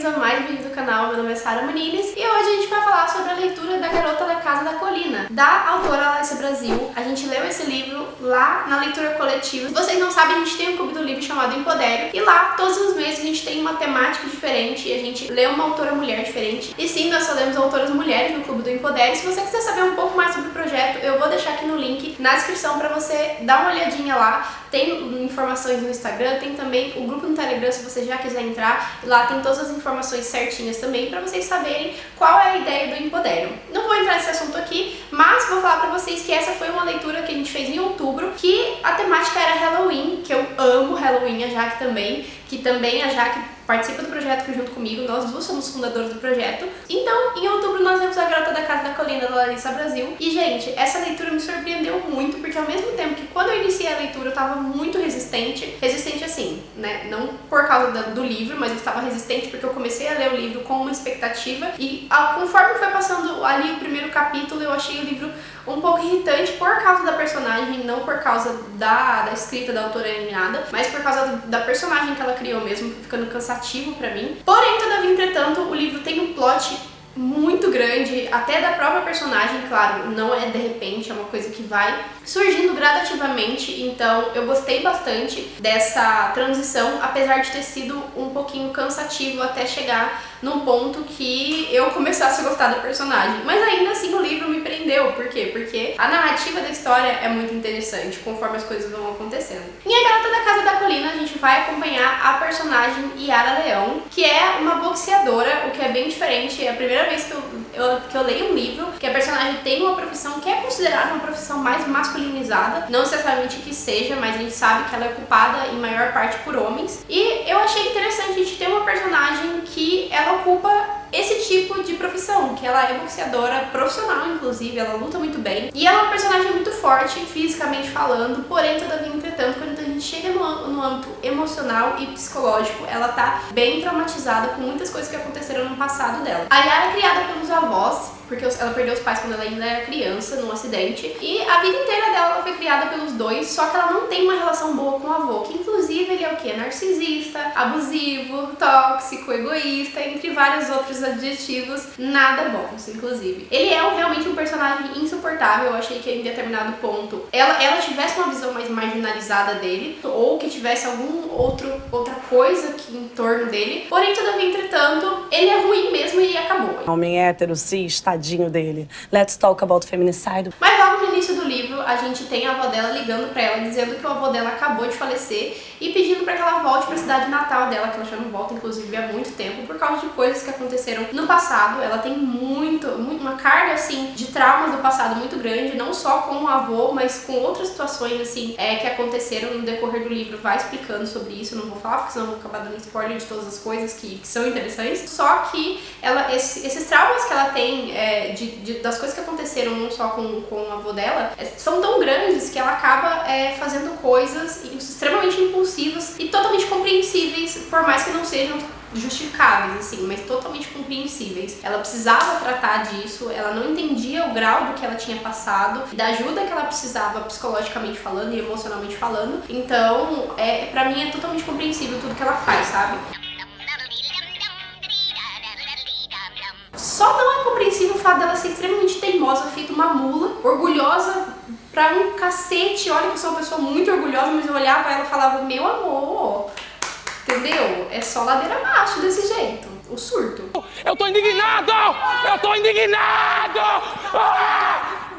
bem-vindos a mais um vídeo do canal. Meu nome é Sara Muniz e hoje a gente vai falar sobre a leitura da Garota da Casa da Colina, da autora Alessia Brasil. A gente leu esse livro lá na leitura coletiva. Se vocês não sabem, a gente tem um clube do livro chamado Empodério e lá, todos os meses, a gente tem uma temática diferente e a gente lê uma autora mulher diferente. E sim, nós só lemos autoras mulheres no clube do Empodério. Se você quiser saber um pouco mais sobre o projeto, eu vou deixar aqui no link na descrição pra você dar uma olhadinha lá. Tem informações no Instagram, tem também o grupo no Telegram se você já quiser entrar. Lá tem todas as informações certinhas também pra vocês saberem qual é a ideia do Empodério. Não vou entrar nesse assunto aqui, mas vou falar pra vocês que essa foi uma leitura que a gente fez em outubro, que a temática era Halloween, que eu amo Halloween, a Jaque também, que também a Jaque participa do projeto junto comigo, nós duas somos fundadores do projeto. Então, em outubro nós lemos A Garota da Casa da Colina, da Alessia Brasil. E, gente, essa leitura me surpreendeu muito, porque ao mesmo tempo que quando eu iniciei a leitura eu tava muito resistente assim, né, não por causa do livro, mas eu estava resistente porque eu comecei a ler o livro com uma expectativa e conforme foi passando ali o primeiro capítulo, eu achei o livro um pouco irritante por causa da personagem, não por causa da escrita da autora nem nada, mas por causa da personagem que ela criou mesmo, ficando cansativo pra mim. Porém, todavia, entretanto, o livro tem um plot muito grande, até da própria personagem, claro, não é de repente, é uma coisa que vai surgindo gradativamente, então eu gostei bastante dessa transição, apesar de ter sido um pouquinho cansativo até chegar num ponto que eu começasse a gostar da personagem, mas ainda assim o livro me prendeu. Por quê? Porque a narrativa da história é muito interessante, conforme as coisas vão acontecendo. Em A Garota da Casa da Colina, a gente vai acompanhar a personagem Yara Leão, que é uma boxeadora, o que é bem diferente. É a primeira vez que eu leio um livro que a personagem tem uma profissão que é considerada uma profissão mais masculinizada, não necessariamente que seja, mas a gente sabe que ela é ocupada em maior parte por homens. E eu achei interessante a gente ter uma personagem que ela ocupa esse tipo de profissão, que ela é boxeadora profissional, inclusive, ela luta muito bem. E ela é uma personagem muito forte, fisicamente falando, porém, todavia, entretanto, quando a gente chega no âmbito emocional e psicológico, ela tá bem traumatizada com muitas coisas que aconteceram no passado dela. A Yara é criada pelos avós, porque ela perdeu os pais quando ela ainda era criança, num acidente, e a vida inteira dela ela foi criada pelos dois, só que ela não tem uma relação boa com o avô, que inclusive ele é o quê? Narcisista, abusivo, tóxico, egoísta, entre vários outros adjetivos nada bons, inclusive. Ele é realmente um personagem insuportável. Eu achei que em determinado ponto ela tivesse uma visão mais marginalizada dele, ou que tivesse outra coisa que em torno dele, porém, todavia, entretanto, ele é ruim mesmo e acabou. Homem hétero, cis, tadinho dele. Let's talk about feminicide. Mas logo no início do livro, a gente tem a avó dela ligando pra ela, dizendo que o avô dela acabou de falecer e pedindo pra que ela volte pra cidade natal dela, que ela já não volta, inclusive, há muito tempo, por causa de coisas que aconteceram no passado. Ela tem uma carga, assim, de traumas do passado muito grande, não só com o avô, mas com outras situações, assim, que aconteceram no decorrer do livro. Vai explicando sobre isso, eu não vou falar, porque senão eu vou acabar dando spoiler de todas as coisas que são interessantes. Só que esses traumas que ela tem, das coisas que aconteceram não só com o avô dela, são tão grandes que ela acaba fazendo coisas extremamente impulsivas e totalmente compreensíveis, por mais que não sejam justificáveis, assim, mas totalmente compreensíveis. Ela precisava tratar disso, ela não entendia o grau do que ela tinha passado, da ajuda que ela precisava psicologicamente falando e emocionalmente falando. Então, pra mim é totalmente compreensível tudo que ela faz, sabe? Só não é compreensível o fato dela ser extremamente teimosa, feita uma mula, orgulhosa pra um cacete. Olha que eu sou uma pessoa muito orgulhosa, mas eu olhava ela e falava, meu amor, entendeu? É só ladeira abaixo desse jeito. O surto. Eu tô indignado! Eu tô indignado!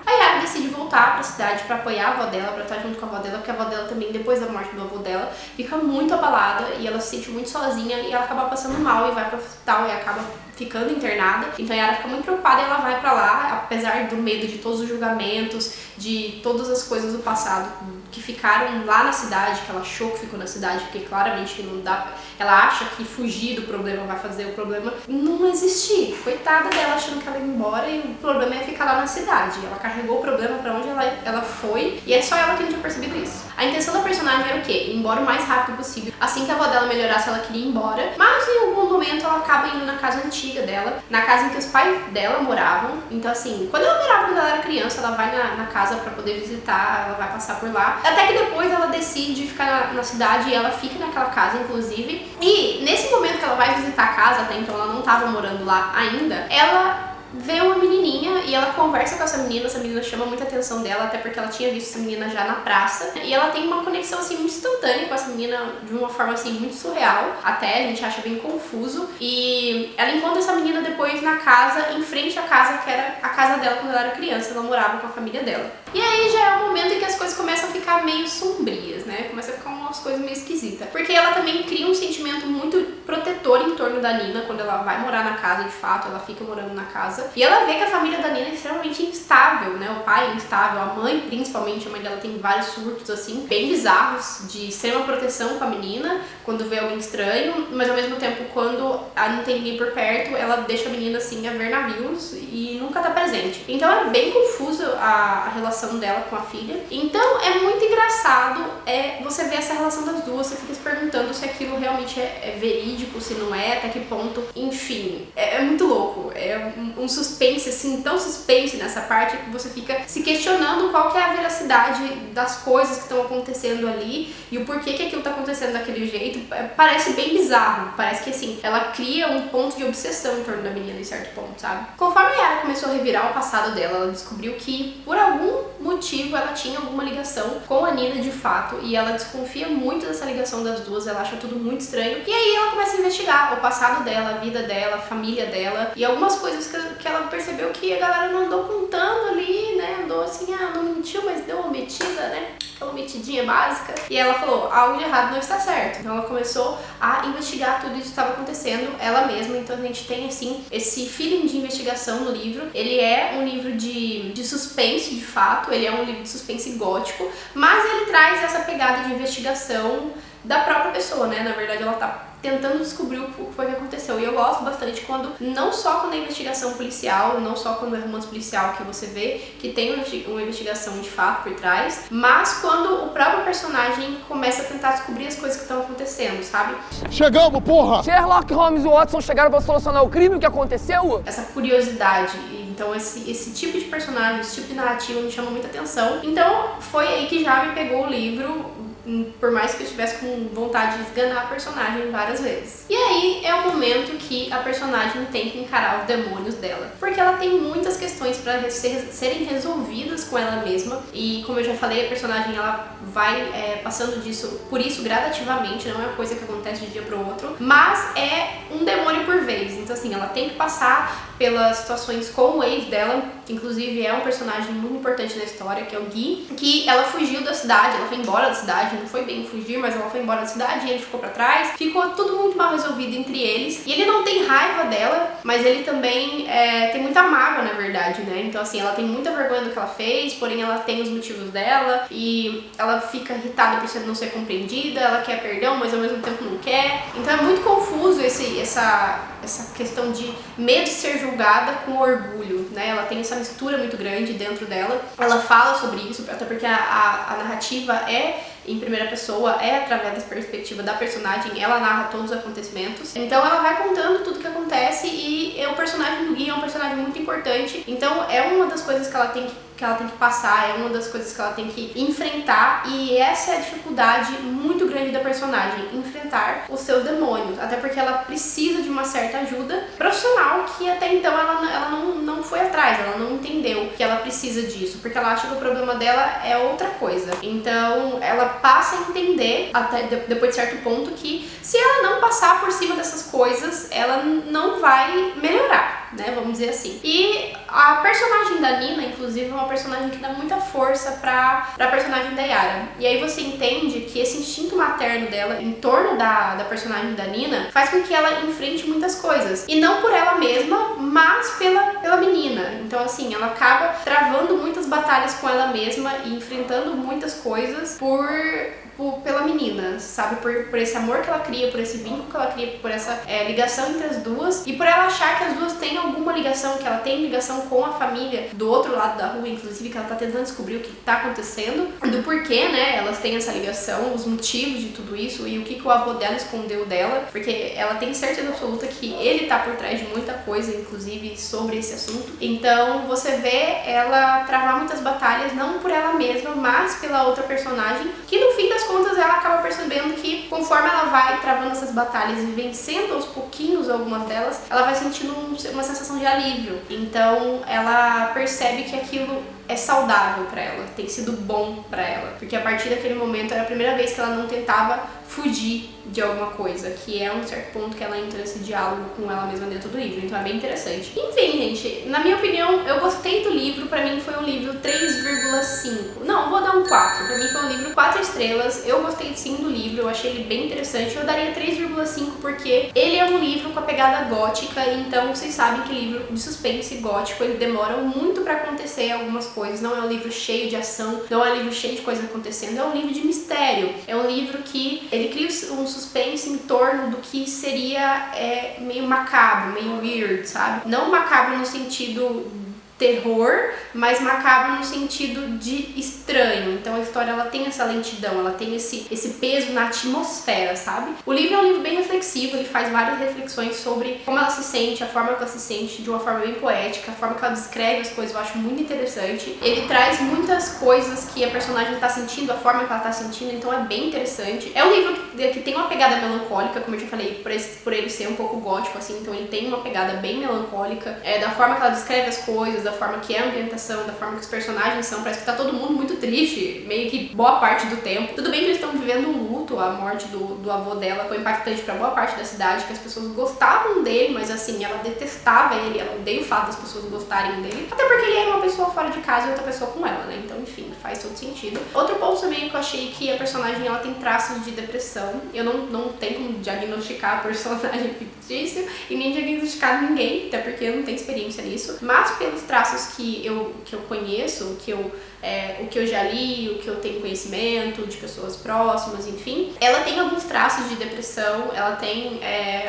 A Yara decide voltar pra cidade pra apoiar a avó dela, pra estar junto com a avó dela, porque a avó dela também, depois da morte do avô dela, fica muito abalada e ela se sente muito sozinha e ela acaba passando mal e vai pro hospital e acaba ficando internada. Então a Yara fica muito preocupada e ela vai pra lá, apesar do medo de todos os julgamentos, de todas as coisas do passado que ficaram lá na cidade, que ela achou que ficou na cidade, porque claramente não dá. Ela acha que fugir do problema vai fazer o problema não existir. Coitada dela, achando que ela ia embora e o problema ia ficar lá na cidade. Ela carregou o problema pra onde ela foi e é só ela que não tinha percebido isso. A intenção da personagem era o quê? Ir embora o mais rápido possível. Assim que a avó dela melhorasse, ela queria ir embora, mas em algum momento ela acaba indo na casa antiga dela, na casa em que os pais dela moravam. Então, assim, quando ela morava, quando ela era criança, ela vai na casa pra poder visitar, ela vai passar por lá. Até que depois ela decide decide ficar na cidade e ela fica naquela casa, inclusive. E nesse momento que ela vai visitar a casa, até então ela não estava morando lá ainda, ela vê uma menininha e ela conversa com essa menina chama muita atenção dela, até porque ela tinha visto essa menina já na praça, e ela tem uma conexão assim muito instantânea com essa menina de uma forma assim muito surreal, até a gente acha bem confuso, e ela encontra essa menina depois na casa, em frente à casa que era a casa dela quando ela era criança, ela morava com a família dela. E aí já é o momento em que as coisas começam a ficar meio sombrias, né, começa a ficar umas coisas meio esquisitas, porque ela também cria um sentimento muito protetor em torno da Nina, quando ela vai morar na casa de fato, ela fica morando na casa. E ela vê que a família da Nina é extremamente instável, né? O pai é instável, a mãe principalmente, a mãe dela tem vários surtos assim, bem bizarros, de extrema proteção com a menina, quando vê alguém estranho, mas ao mesmo tempo quando não tem ninguém por perto, ela deixa a menina assim a ver navios e nunca tá presente. Então é bem confusa a relação dela com a filha. Então é muito engraçado você ver essa relação das duas, você fica se perguntando se aquilo realmente é verídico, se não é, até que ponto, enfim, é muito louco, é um suspense, assim, tão suspense nessa parte que você fica se questionando qual que é a veracidade das coisas que estão acontecendo ali e o porquê que aquilo tá acontecendo daquele jeito. Parece bem bizarro, parece que assim, ela cria um ponto de obsessão em torno da menina em certo ponto, sabe? Conforme a Yara começou a revirar o passado dela, ela descobriu que por algum motivo ela tinha alguma ligação com a Nina de fato, e ela desconfia muito dessa ligação das duas, ela acha tudo muito estranho, e aí ela começa a investigar o passado dela, a vida dela, a família dela, e algumas coisas que ela percebeu que a galera não andou contando ali, né, andou assim, não mentiu, mas deu uma metida, né, aquela metidinha básica, e ela falou, algo de errado não está certo. Então ela começou a investigar tudo isso que estava acontecendo, ela mesma. Então a gente tem assim, esse feeling de investigação no livro. Ele é um livro de suspense, de fato, ele é um livro de suspense gótico, mas ele traz essa pegada de investigação da própria pessoa, né, na verdade ela tá tentando descobrir o que foi que aconteceu. E eu gosto bastante não só quando é investigação policial, não só quando é romance policial que você vê que tem uma investigação de fato por trás, mas quando o próprio personagem começa a tentar descobrir as coisas que estão acontecendo, sabe? Chegamos, porra! Sherlock Holmes e Watson chegaram para solucionar o crime, o que aconteceu? Essa curiosidade, então esse tipo de personagem, esse tipo de narrativa me chama muita atenção. Então foi aí que já me pegou o livro, por mais que eu estivesse com vontade de esganar a personagem várias vezes. E aí é o momento que a personagem tem que encarar os demônios dela, porque ela tem muitas questões para serem resolvidas com ela mesma, e como eu já falei, a personagem ela vai passando por isso gradativamente, não é uma coisa que acontece de um dia pro outro, mas é um demônio por vez. Então assim, ela tem que passar pelas situações com o ex dela, que inclusive é um personagem muito importante na história, que é o Gui, que ela fugiu da cidade, ela foi embora da cidade, não foi bem fugir, mas ela foi embora da cidade e ele ficou pra trás. Ficou tudo muito mal resolvido entre eles, e ele não tem raiva dela, mas ele também tem muita mágoa, na verdade, né? Então assim, ela tem muita vergonha do que ela fez, porém ela tem os motivos dela, e ela fica irritada por não ser compreendida, ela quer perdão, mas ao mesmo tempo não quer. Então é muito confuso essa questão de medo de ser julgada com orgulho, né? Ela tem essa mistura muito grande dentro dela. Ela fala sobre isso, até porque a narrativa em primeira pessoa, através da perspectiva da personagem, ela narra todos os acontecimentos. Então ela vai contando tudo que acontece, e o personagem do Gui é um personagem muito importante. Então é uma das coisas que ela tem que passar, é uma das coisas que ela tem que enfrentar, e essa é a dificuldade muito grande da personagem, enfrentar os seus demônios, até porque ela precisa de uma certa ajuda profissional que até então ela não foi atrás, ela não entendeu que ela precisa disso, porque ela acha que o problema dela é outra coisa. Então ela passa a entender, até depois de certo ponto, que se ela não passar por cima dessas coisas, ela não vai melhorar, né, vamos dizer assim. E a personagem da Nina, inclusive, é uma personagem que dá muita força pra personagem da Yara. E aí você entende que esse instinto materno dela em torno da personagem da Nina faz com que ela enfrente muitas coisas. E não por ela mesma, mas pela menina. Então assim, ela acaba travando muitas batalhas com ela mesma e enfrentando muitas coisas pela menina, sabe? Por esse amor que ela cria, por esse vínculo que ela cria, por essa ligação entre as duas, e por ela achar que as duas têm alguma ligação, que ela tem ligação com a família do outro lado da rua, inclusive, que ela tá tentando descobrir o que tá acontecendo, do porquê, né, elas têm essa ligação, os motivos de tudo isso, e o que o avô dela escondeu dela, porque ela tem certeza absoluta que ele tá por trás de muita coisa, inclusive sobre esse assunto. Então você vê ela travar muitas batalhas, não por ela mesma, mas pela outra personagem, que no fim das contas conforme ela vai travando essas batalhas e vencendo aos pouquinhos algumas delas, ela vai sentindo uma sensação de alívio. Então ela percebe que aquilo é saudável pra ela, tem sido bom pra ela, porque a partir daquele momento era a primeira vez que ela não tentava fugir de alguma coisa, que é um certo ponto que ela entra nesse diálogo com ela mesma dentro do livro, então é bem interessante. Enfim, gente, na minha opinião, eu gostei do livro, pra mim foi um livro 3,5. Não, vou dar um 4, pra mim foi um livro 4 estrelas, eu gostei sim do livro, eu achei ele bem interessante, eu daria 3,5 porque ele é um livro com a pegada gótica, então vocês sabem que livro de suspense gótico, ele demora muito pra acontecer algumas coisas, não é um livro cheio de ação, não é um livro cheio de coisas acontecendo, é um livro de mistério, é um livro que ele cria um suspense em torno do que seria meio macabro, meio weird, sabe? Não macabro no sentido terror, mas macabro no sentido de estranho. Então a história ela tem essa lentidão, ela tem esse peso na atmosfera, sabe? O livro é um livro bem reflexivo, ele faz várias reflexões sobre como ela se sente, a forma que ela se sente de uma forma bem poética, a forma que ela descreve as coisas, eu acho muito interessante. Ele traz muitas coisas que a personagem tá sentindo, a forma que ela tá sentindo, então é bem interessante. É um livro que tem uma pegada melancólica, como eu já falei, por ele ser um pouco gótico, assim, então ele tem uma pegada bem melancólica, da forma que ela descreve as coisas, da forma que é a ambientação, da forma que os personagens são, parece que tá todo mundo muito triste, meio que boa parte do tempo. Tudo bem que eles estão vivendo um luto, a morte do avô dela foi impactante pra boa parte da cidade, que as pessoas gostavam dele, mas assim, ela detestava ele, ela odeia o fato das pessoas gostarem dele, até porque ele era uma pessoa fora de casa e outra pessoa com ela, né? Então, enfim, faz todo sentido. Outro ponto também que eu achei que a personagem, ela tem traços de depressão. Eu não tenho como diagnosticar a personagem fictício e nem diagnosticar ninguém, até porque eu não tenho experiência nisso, mas pelos traços que eu conheço, o que eu já li, o que eu tenho conhecimento de pessoas próximas, enfim, ela tem alguns traços de depressão, ela tem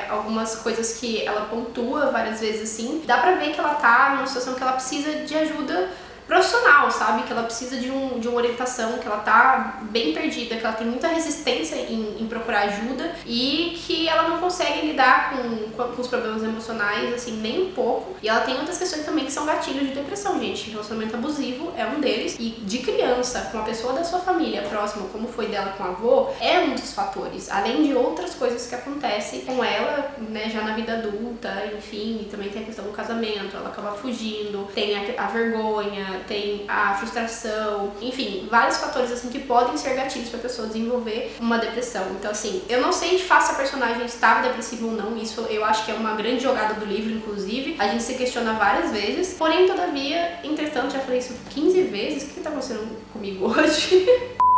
algumas coisas que ela pontua várias vezes, assim, dá pra ver que ela tá numa situação que ela precisa de ajuda profissional, sabe? Que ela precisa de uma orientação, que ela tá bem perdida, que ela tem muita resistência em procurar ajuda e que ela não consegue lidar com os problemas emocionais, assim, nem um pouco. E ela tem outras questões também que são gatilhos de depressão, gente. Relacionamento abusivo é um deles. E de criança, com uma pessoa da sua família próxima, como foi dela com o avô, é um dos fatores. Além de outras coisas que acontecem com ela, né, já na vida adulta, enfim, e também tem a questão do casamento, ela acaba fugindo, tem a vergonha, tem a frustração, enfim, vários fatores assim que podem ser gatilhos pra pessoa desenvolver uma depressão. Então assim, eu não sei de fato se a personagem estava depressiva ou não, isso eu acho que é uma grande jogada do livro, inclusive, a gente se questiona várias vezes, porém, todavia, entretanto, já falei isso 15 vezes, o que tá acontecendo comigo hoje?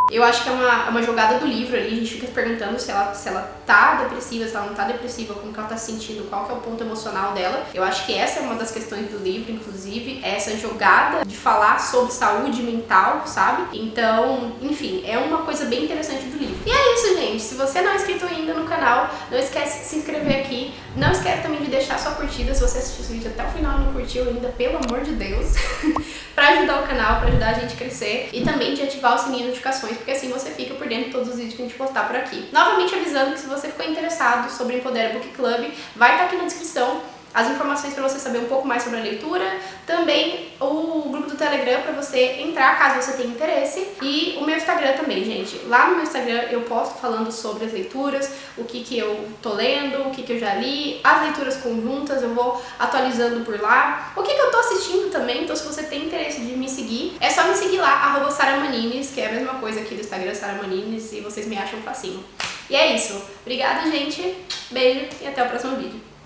Eu acho que é uma jogada do livro ali, a gente fica perguntando se ela tá depressiva, se ela não tá depressiva, como que ela tá se sentindo, qual que é o ponto emocional dela. Eu acho que essa é uma das questões do livro, inclusive, essa jogada de falar sobre saúde mental, sabe? Então, enfim, é uma coisa bem interessante do livro. E é isso, gente. Se você não é inscrito ainda no canal, não esquece de se inscrever aqui. Não esquece também de deixar sua curtida, se você assistiu esse vídeo até o final e não curtiu ainda, pelo amor de Deus. Pra ajudar o canal, pra ajudar a gente a crescer. E também de ativar o sininho de notificações, porque assim você fica por dentro de todos os vídeos que a gente postar por aqui. Novamente avisando que se você ficou interessado sobre Empodera Book Club, vai estar aqui na descrição as informações para você saber um pouco mais sobre a leitura, também o grupo do Telegram para você entrar caso você tenha interesse, e o meu Instagram também, gente. Lá no meu Instagram eu posto falando sobre as leituras, o que eu tô lendo, o que eu já li, as leituras conjuntas, eu vou atualizando por lá, o que eu tô assistindo também. Então se você tem interesse de me seguir, é só me seguir lá, @saramanines, que é a mesma coisa aqui do Instagram, Saramanines, e vocês me acham facinho. E é isso. Obrigada, gente. Beijo e até o próximo vídeo.